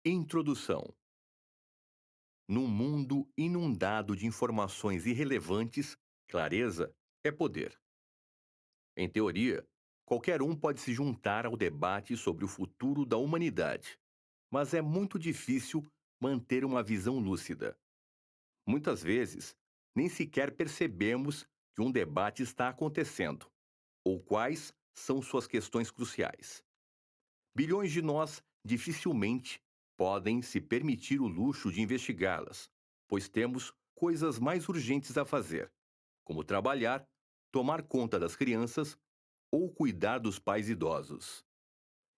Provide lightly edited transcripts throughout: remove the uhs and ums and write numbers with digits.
Introdução. Num mundo inundado de informações irrelevantes, clareza é poder. Em teoria, qualquer um pode se juntar ao debate sobre o futuro da humanidade, mas é muito difícil manter uma visão lúcida. Muitas vezes, nem sequer percebemos que um debate está acontecendo, ou quais são suas questões cruciais. Bilhões de nós dificilmente podem se permitir o luxo de investigá-las, pois temos coisas mais urgentes a fazer, como trabalhar, tomar conta das crianças ou cuidar dos pais idosos.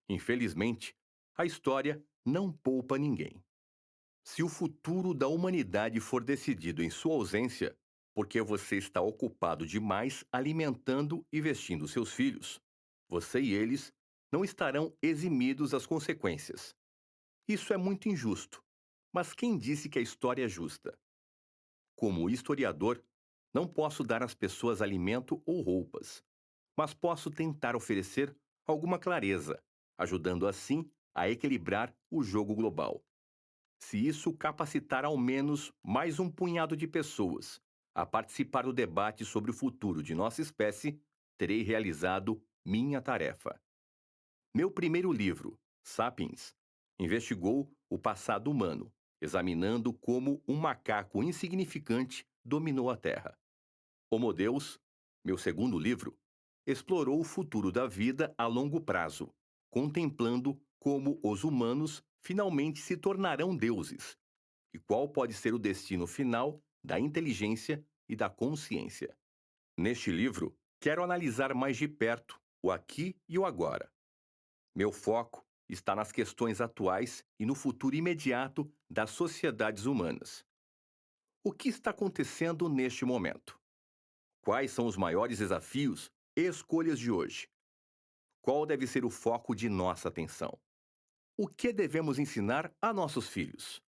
Infelizmente, a história não poupa ninguém. Se o futuro da humanidade for decidido em sua ausência, porque você está ocupado demais alimentando e vestindo seus filhos, você e eles não estarão eximidos das consequências. Isso é muito injusto. Mas quem disse que a história é justa? Como historiador, não posso dar às pessoas alimento ou roupas, mas posso tentar oferecer alguma clareza, ajudando assim a equilibrar o jogo global. Se isso capacitar ao menos mais um punhado de pessoas a participar do debate sobre o futuro de nossa espécie, terei realizado minha tarefa. Meu primeiro livro, Sapiens, investigou o passado humano, examinando como um macaco insignificante dominou a Terra. Homo Deus, meu segundo livro, explorou o futuro da vida a longo prazo, contemplando como os humanos finalmente se tornarão deuses e qual pode ser o destino final da inteligência e da consciência. Neste livro, quero analisar mais de perto o aqui e o agora. Meu foco está nas questões atuais e no futuro imediato das sociedades humanas. O que está acontecendo neste momento? Quais são os maiores desafios e escolhas de hoje? Qual deve ser o foco de nossa atenção? O que devemos ensinar a nossos filhos?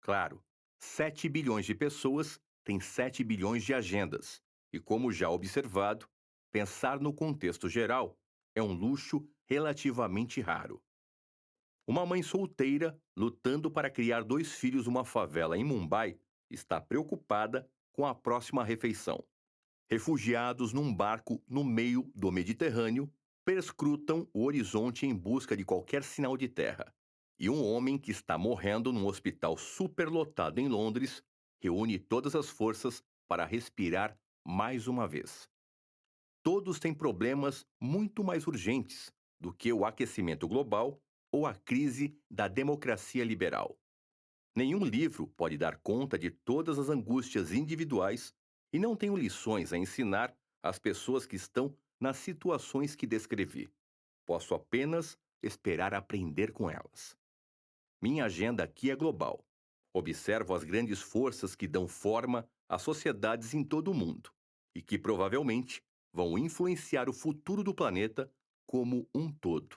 Claro, 7 bilhões de pessoas têm 7 bilhões de agendas, e como já observado, pensar no contexto geral é um luxo relativamente raro. Uma mãe solteira, lutando para criar 2 filhos numa favela em Mumbai, está preocupada com a próxima refeição. Refugiados num barco no meio do Mediterrâneo perscrutam o horizonte em busca de qualquer sinal de terra. E um homem que está morrendo num hospital superlotado em Londres reúne todas as forças para respirar mais uma vez. Todos têm problemas muito mais urgentes do que o aquecimento global ou a crise da democracia liberal. Nenhum livro pode dar conta de todas as angústias individuais e não tenho lições a ensinar às pessoas que estão nas situações que descrevi. Posso apenas esperar aprender com elas. Minha agenda aqui é global. Observo as grandes forças que dão forma às sociedades em todo o mundo e que provavelmente vão influenciar o futuro do planeta como um todo.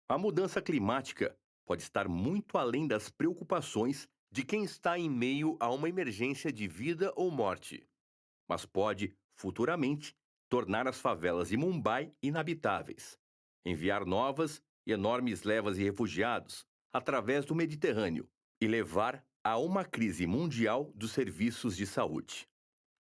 A mudança climática pode estar muito além das preocupações de quem está em meio a uma emergência de vida ou morte, mas pode, futuramente, tornar as favelas de Mumbai inabitáveis, enviar novas e enormes levas de refugiados através do Mediterrâneo e levar a uma crise mundial dos serviços de saúde.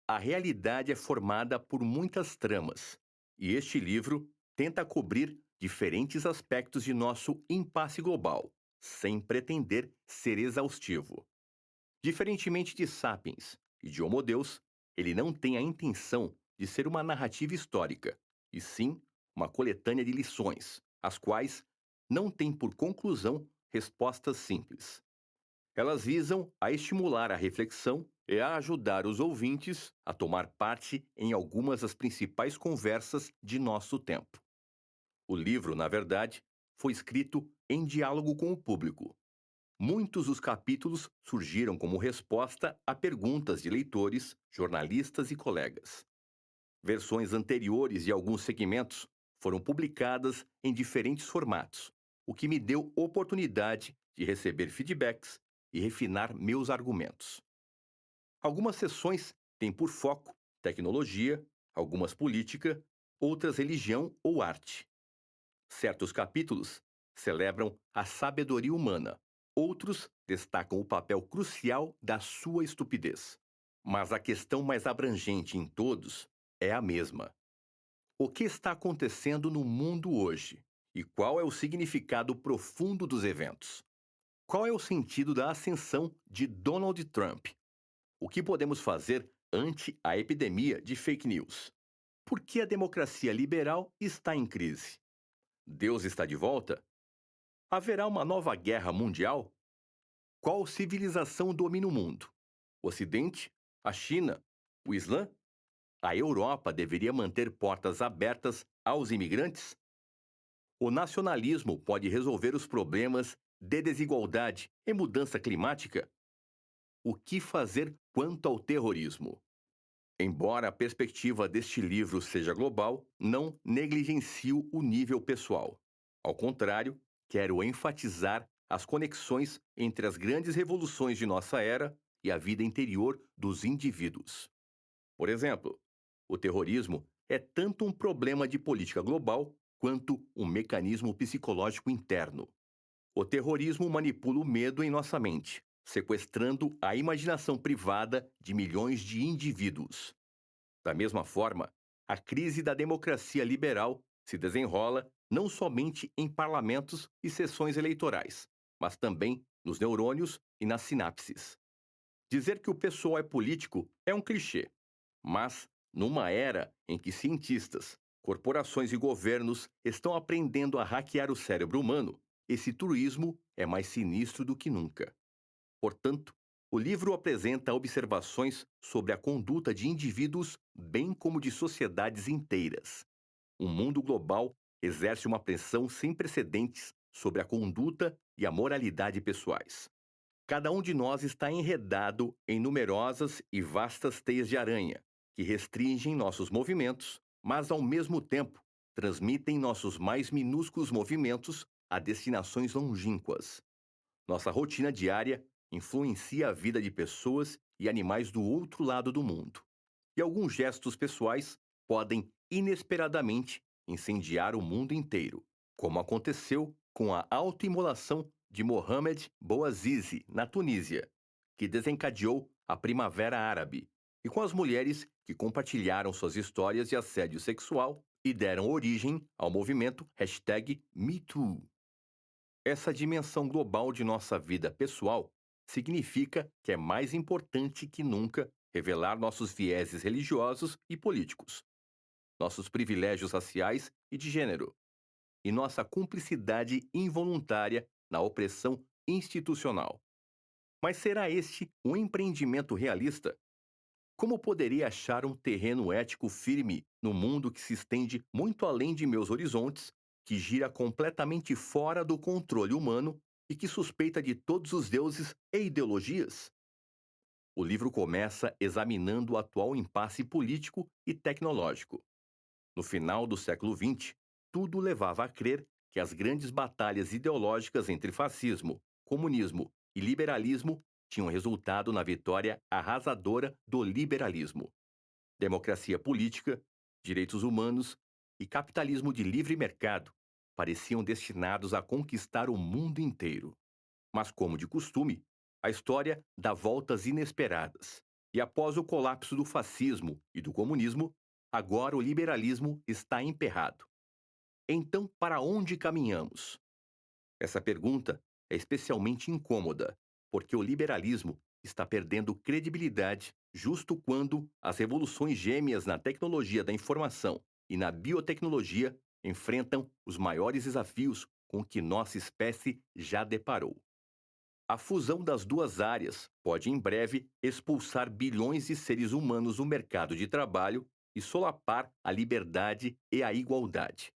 A realidade é formada por muitas tramas, e este livro tenta cobrir diferentes aspectos de nosso impasse global, sem pretender ser exaustivo. Diferentemente de Sapiens e de Homo Deus, ele não tem a intenção de ser uma narrativa histórica, e sim uma coletânea de lições, as quais não têm por conclusão respostas simples. Elas visam a estimular a reflexão e a ajudar os ouvintes a tomar parte em algumas das principais conversas de nosso tempo. O livro, na verdade, foi escrito em diálogo com o público. Muitos dos capítulos surgiram como resposta a perguntas de leitores, jornalistas e colegas. Versões anteriores de alguns segmentos foram publicadas em diferentes formatos, o que me deu oportunidade de receber feedbacks e refinar meus argumentos. Algumas sessões têm por foco tecnologia, algumas política, outras religião ou arte. Certos capítulos celebram a sabedoria humana. Outros destacam o papel crucial da sua estupidez. Mas a questão mais abrangente em todos é a mesma. O que está acontecendo no mundo hoje? E qual é o significado profundo dos eventos? Qual é o sentido da ascensão de Donald Trump? O que podemos fazer ante a epidemia de fake news? Por que a democracia liberal está em crise? Deus está de volta? Haverá uma nova guerra mundial? Qual civilização domina o mundo? O Ocidente? A China? O Islã? A Europa deveria manter portas abertas aos imigrantes? O nacionalismo pode resolver os problemas de desigualdade e mudança climática? O que fazer quanto ao terrorismo? Embora a perspectiva deste livro seja global, não negligencio o nível pessoal. Ao contrário, quero enfatizar as conexões entre as grandes revoluções de nossa era e a vida interior dos indivíduos. Por exemplo, o terrorismo é tanto um problema de política global quanto um mecanismo psicológico interno. O terrorismo manipula o medo em nossa mente, sequestrando a imaginação privada de milhões de indivíduos. Da mesma forma, a crise da democracia liberal se desenrola não somente em parlamentos e sessões eleitorais, mas também nos neurônios e nas sinapses. Dizer que o pessoal é político é um clichê, mas, numa era em que cientistas, corporações e governos estão aprendendo a hackear o cérebro humano, esse truísmo é mais sinistro do que nunca. Portanto, o livro apresenta observações sobre a conduta de indivíduos, bem como de sociedades inteiras. O mundo global exerce uma pressão sem precedentes sobre a conduta e a moralidade pessoais. Cada um de nós está enredado em numerosas e vastas teias de aranha, que restringem nossos movimentos, mas ao mesmo tempo transmitem nossos mais minúsculos movimentos a destinações longínquas. Nossa rotina diária influencia a vida de pessoas e animais do outro lado do mundo. E alguns gestos pessoais podem inesperadamente incendiar o mundo inteiro, como aconteceu com a autoimolação de Mohamed Bouazizi, na Tunísia, que desencadeou a Primavera Árabe, e com as mulheres que compartilharam suas histórias de assédio sexual e deram origem ao movimento #MeToo. Essa dimensão global de nossa vida pessoal significa que é mais importante que nunca revelar nossos vieses religiosos e políticos, nossos privilégios raciais e de gênero, e nossa cumplicidade involuntária na opressão institucional. Mas será este um empreendimento realista? Como poderia achar um terreno ético firme no mundo que se estende muito além de meus horizontes, que gira completamente fora do controle humano e que suspeita de todos os deuses e ideologias? O livro começa examinando o atual impasse político e tecnológico. No final do século XX, tudo levava a crer que as grandes batalhas ideológicas entre fascismo, comunismo e liberalismo tinham resultado na vitória arrasadora do liberalismo. Democracia política, direitos humanos e capitalismo de livre mercado pareciam destinados a conquistar o mundo inteiro. Mas, como de costume, a história dá voltas inesperadas. E após o colapso do fascismo e do comunismo, agora o liberalismo está emperrado. Então, para onde caminhamos? Essa pergunta é especialmente incômoda, porque o liberalismo está perdendo credibilidade justo quando as revoluções gêmeas na tecnologia da informação e na biotecnologia enfrentam os maiores desafios com que nossa espécie já deparou. A fusão das duas áreas pode em breve expulsar bilhões de seres humanos do mercado de trabalho e solapar a liberdade e a igualdade.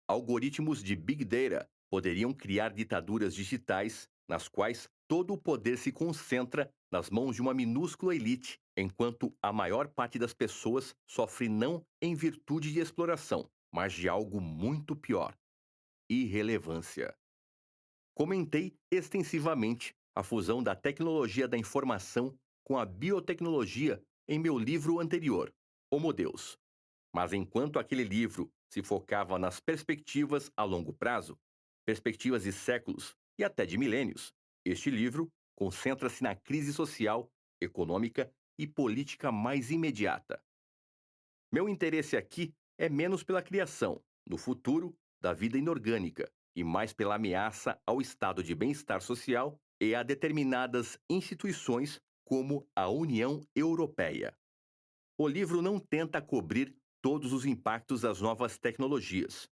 Algoritmos de Big Data poderiam criar ditaduras digitais nas quais todo o poder se concentra nas mãos de uma minúscula elite, enquanto a maior parte das pessoas sofre não em virtude de exploração, mas de algo muito pior: irrelevância. Comentei extensivamente a fusão da tecnologia da informação com a biotecnologia em meu livro anterior, Homo Deus. Mas enquanto aquele livro se focava nas perspectivas a longo prazo, perspectivas de séculos e até de milênios. Este livro concentra-se na crise social, econômica e política mais imediata. Meu interesse aqui é menos pela criação, no futuro, da vida inorgânica e mais pela ameaça ao estado de bem-estar social e a determinadas instituições como a União Europeia. O livro não tenta cobrir todos os impactos das novas tecnologias.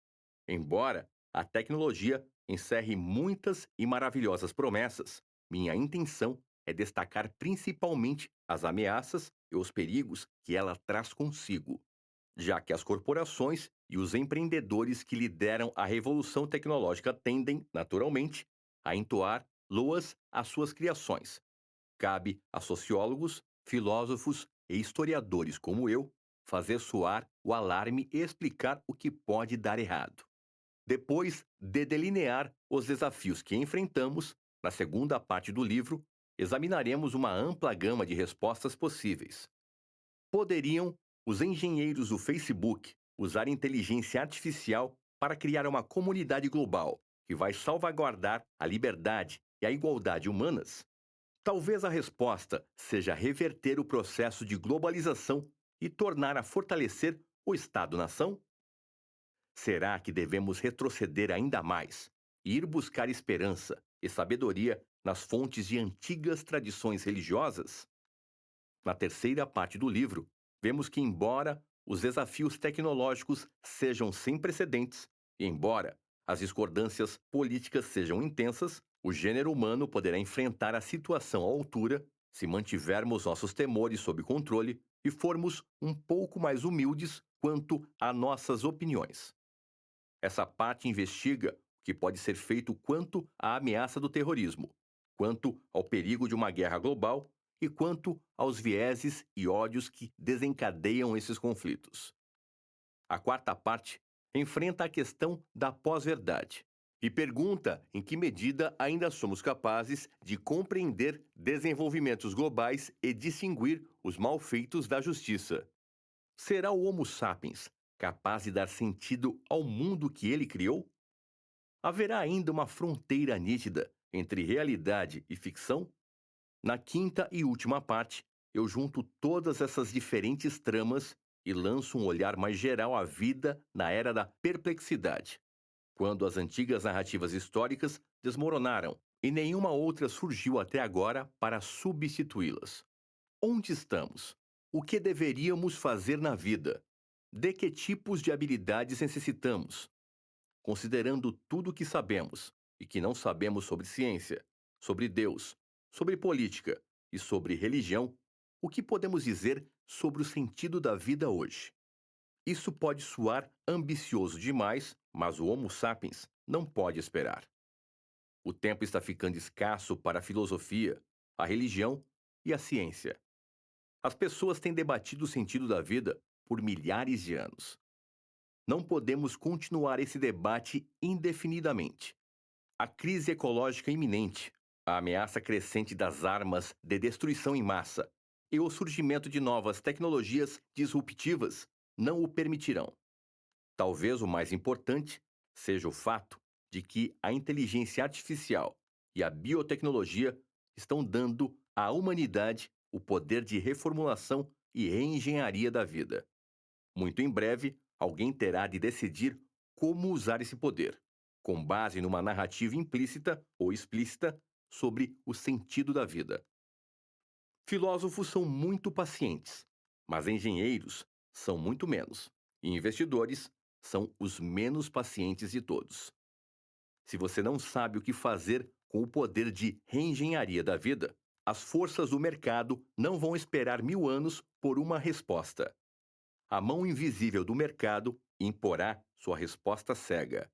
Embora a tecnologia encerre muitas e maravilhosas promessas, minha intenção é destacar principalmente as ameaças e os perigos que ela traz consigo, já que as corporações e os empreendedores que lideram a revolução tecnológica tendem, naturalmente, a entoar loas às suas criações. Cabe a sociólogos, filósofos e historiadores como eu fazer soar o alarme e explicar o que pode dar errado. Depois de delinear os desafios que enfrentamos, na segunda parte do livro, examinaremos uma ampla gama de respostas possíveis. Poderiam os engenheiros do Facebook usar inteligência artificial para criar uma comunidade global que vai salvaguardar a liberdade e a igualdade humanas? Talvez a resposta seja reverter o processo de globalização e tornar a fortalecer o Estado-nação? Será que devemos retroceder ainda mais e ir buscar esperança e sabedoria nas fontes de antigas tradições religiosas? Na terceira parte do livro, vemos que, embora os desafios tecnológicos sejam sem precedentes, e embora as discordâncias políticas sejam intensas, o gênero humano poderá enfrentar a situação à altura se mantivermos nossos temores sob controle e formos um pouco mais humildes quanto a nossas opiniões. Essa parte investiga o que pode ser feito quanto à ameaça do terrorismo, quanto ao perigo de uma guerra global e quanto aos vieses e ódios que desencadeiam esses conflitos. A quarta parte enfrenta a questão da pós-verdade e pergunta em que medida ainda somos capazes de compreender desenvolvimentos globais e distinguir os malfeitos da justiça. Será o Homo sapiens capaz de dar sentido ao mundo que ele criou? Haverá ainda uma fronteira nítida entre realidade e ficção? Na quinta e última parte, eu junto todas essas diferentes tramas e lanço um olhar mais geral à vida na era da perplexidade, quando as antigas narrativas históricas desmoronaram e nenhuma outra surgiu até agora para substituí-las. Onde estamos? O que deveríamos fazer na vida? De que tipos de habilidades necessitamos? Considerando tudo o que sabemos e que não sabemos sobre ciência, sobre Deus, sobre política e sobre religião, o que podemos dizer sobre o sentido da vida hoje? Isso pode soar ambicioso demais, mas o Homo sapiens não pode esperar. O tempo está ficando escasso para a filosofia, a religião e a ciência. As pessoas têm debatido o sentido da vida por milhares de anos. Não podemos continuar esse debate indefinidamente. A crise ecológica iminente, a ameaça crescente das armas de destruição em massa e o surgimento de novas tecnologias disruptivas não o permitirão. Talvez o mais importante seja o fato de que a inteligência artificial e a biotecnologia estão dando à humanidade o poder de reformulação e reengenharia da vida. Muito em breve, alguém terá de decidir como usar esse poder, com base numa narrativa implícita ou explícita sobre o sentido da vida. Filósofos são muito pacientes, mas engenheiros são muito menos, e investidores são os menos pacientes de todos. Se você não sabe o que fazer com o poder de reengenharia da vida, as forças do mercado não vão esperar 1000 anos por uma resposta. A mão invisível do mercado imporá sua resposta cega.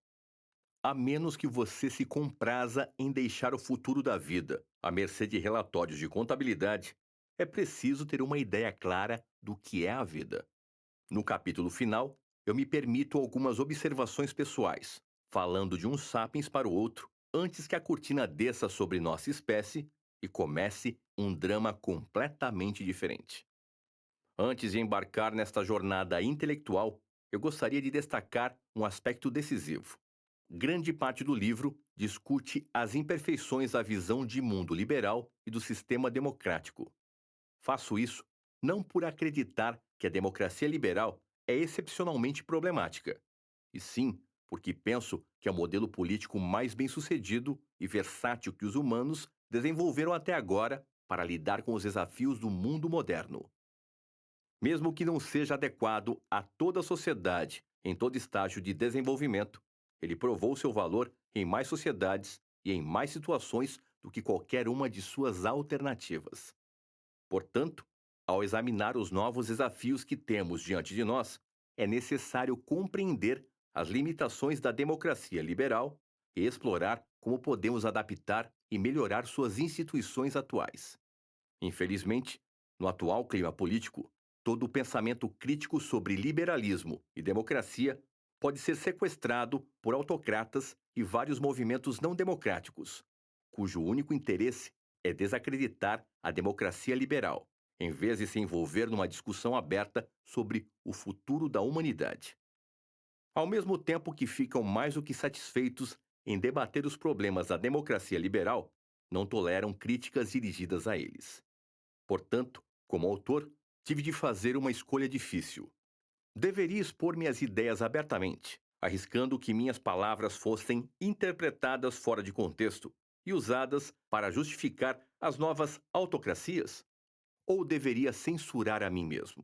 A menos que você se compraza em deixar o futuro da vida à mercê de relatórios de contabilidade, é preciso ter uma ideia clara do que é a vida. No capítulo final, eu me permito algumas observações pessoais, falando de um sapiens para o outro, antes que a cortina desça sobre nossa espécie e comece um drama completamente diferente. Antes de embarcar nesta jornada intelectual, eu gostaria de destacar um aspecto decisivo. Grande parte do livro discute as imperfeições da visão de mundo liberal e do sistema democrático. Faço isso não por acreditar que a democracia liberal é excepcionalmente problemática, e sim porque penso que é o modelo político mais bem-sucedido e versátil que os humanos desenvolveram até agora para lidar com os desafios do mundo moderno. Mesmo que não seja adequado a toda a sociedade em todo estágio de desenvolvimento, ele provou seu valor em mais sociedades e em mais situações do que qualquer uma de suas alternativas. Portanto, ao examinar os novos desafios que temos diante de nós, é necessário compreender as limitações da democracia liberal e explorar como podemos adaptar e melhorar suas instituições atuais. Infelizmente, no atual clima político, todo o pensamento crítico sobre liberalismo e democracia pode ser sequestrado por autocratas e vários movimentos não democráticos, cujo único interesse é desacreditar a democracia liberal, em vez de se envolver numa discussão aberta sobre o futuro da humanidade. Ao mesmo tempo que ficam mais do que satisfeitos em debater os problemas da democracia liberal, não toleram críticas dirigidas a eles. Portanto, como autor, tive de fazer uma escolha difícil. Deveria expor minhas ideias abertamente, arriscando que minhas palavras fossem interpretadas fora de contexto e usadas para justificar as novas autocracias? Ou deveria censurar a mim mesmo?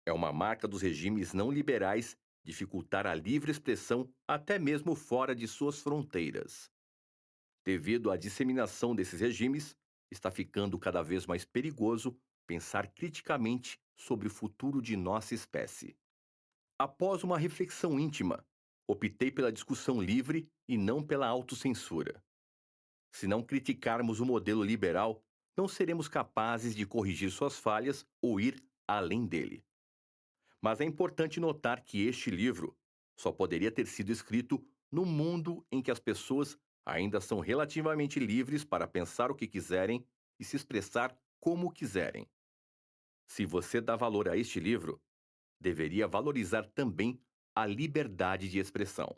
É uma marca dos regimes não liberais dificultar a livre expressão até mesmo fora de suas fronteiras. Devido à disseminação desses regimes, está ficando cada vez mais perigoso pensar criticamente sobre o futuro de nossa espécie. Após uma reflexão íntima, optei pela discussão livre e não pela autocensura. Se não criticarmos o modelo liberal, não seremos capazes de corrigir suas falhas ou ir além dele. Mas é importante notar que este livro só poderia ter sido escrito no mundo em que as pessoas ainda são relativamente livres para pensar o que quiserem e se expressar como quiserem. Se você dá valor a este livro, deveria valorizar também a liberdade de expressão.